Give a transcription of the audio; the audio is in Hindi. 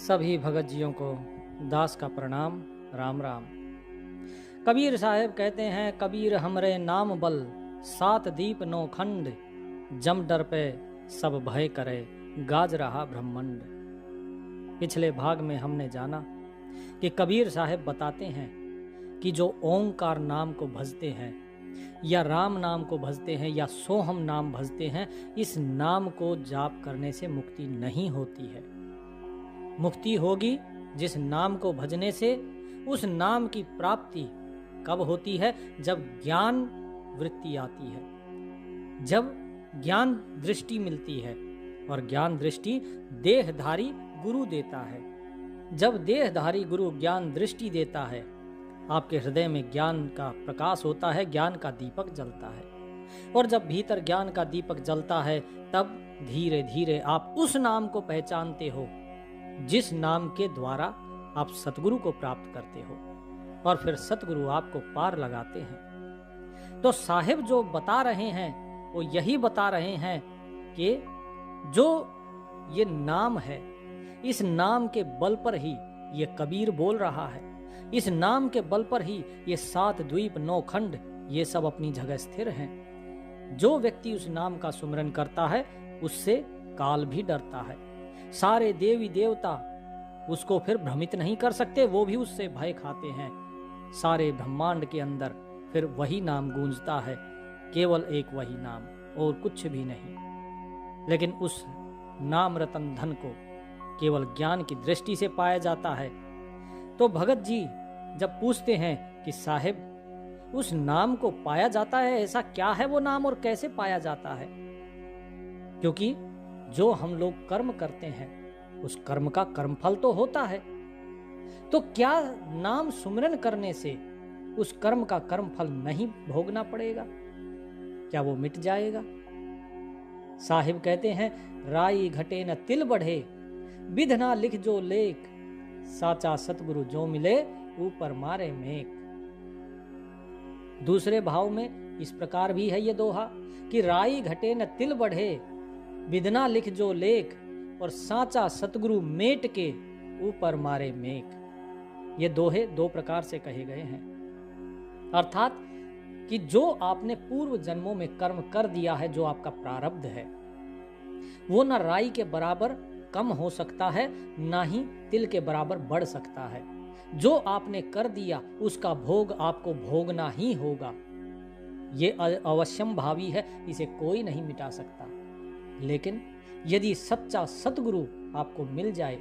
सभी भगत जियों को दास का प्रणाम। राम राम। कबीर साहब कहते हैं, कबीर हमरे नाम बल, सात दीप नौ खंड, जम डर पे सब भय करे, गाज रहा ब्रह्मंड। पिछले भाग में हमने जाना कि कबीर साहब बताते हैं कि जो ओंकार नाम को भजते हैं या राम नाम को भजते हैं या सोहम नाम भजते हैं, इस नाम को जाप करने से मुक्ति नहीं होती है। मुक्ति होगी जिस नाम को भजने से। उस नाम की प्राप्ति कब होती है? जब ज्ञान वृत्ति आती है, जब ज्ञान दृष्टि मिलती है, और ज्ञान दृष्टि देहधारी गुरु देता है। जब देहधारी गुरु ज्ञान दृष्टि देता है, आपके हृदय में ज्ञान का प्रकाश होता है, ज्ञान का दीपक जलता है। और जब भीतर ज्ञान का दीपक जलता है, तब धीरे धीरे आप उस नाम को पहचानते हो जिस नाम के द्वारा आप सतगुरु को प्राप्त करते हो, और फिर सतगुरु आपको पार लगाते हैं। तो साहिब जो बता रहे हैं वो यही बता रहे हैं कि जो ये नाम है, इस नाम के बल पर ही ये कबीर बोल रहा है, इस नाम के बल पर ही ये सात द्वीप नौ खंड ये सब अपनी जगह स्थिर हैं। जो व्यक्ति उस नाम का सुमिरन करता है उससे काल भी डरता है। सारे देवी देवता उसको फिर भ्रमित नहीं कर सकते, वो भी उससे भय खाते हैं। सारे ब्रह्मांड के अंदर फिर वही नाम गूंजता है, केवल एक वही नाम, और कुछ भी नहीं। लेकिन उस नाम रतन धन को केवल ज्ञान की दृष्टि से पाया जाता है। तो भगत जी जब पूछते हैं कि साहिब उस नाम को पाया जाता है, ऐसा क्या है वो नाम और कैसे पाया जाता है? क्योंकि जो हम लोग कर्म करते हैं उस कर्म का कर्मफल तो होता है। तो क्या नाम सुमिरन करने से उस कर्म का कर्मफल नहीं भोगना पड़ेगा? क्या वो मिट जाएगा? साहिब कहते हैं, राई घटे न तिल बढ़े, विधना लिख जो लेख, साचा सतगुरु जो मिले, ऊपर मारे मेघ। दूसरे भाव में इस प्रकार भी है ये दोहा कि राई घटे न तिल बढ़े, विधना लिख जो लेख, और साचा सतगुरु मेट के, ऊपर मारे मेघ। ये दोहे दो प्रकार से कहे गए हैं। अर्थात कि जो आपने पूर्व जन्मों में कर्म कर दिया है, जो आपका प्रारब्ध है, वो ना राई के बराबर कम हो सकता है, ना ही तिल के बराबर बढ़ सकता है। जो आपने कर दिया उसका भोग आपको भोगना ही होगा। ये अवश्यम भावी है, इसे कोई नहीं मिटा सकता। लेकिन यदि सच्चा सतगुरु आपको मिल जाए,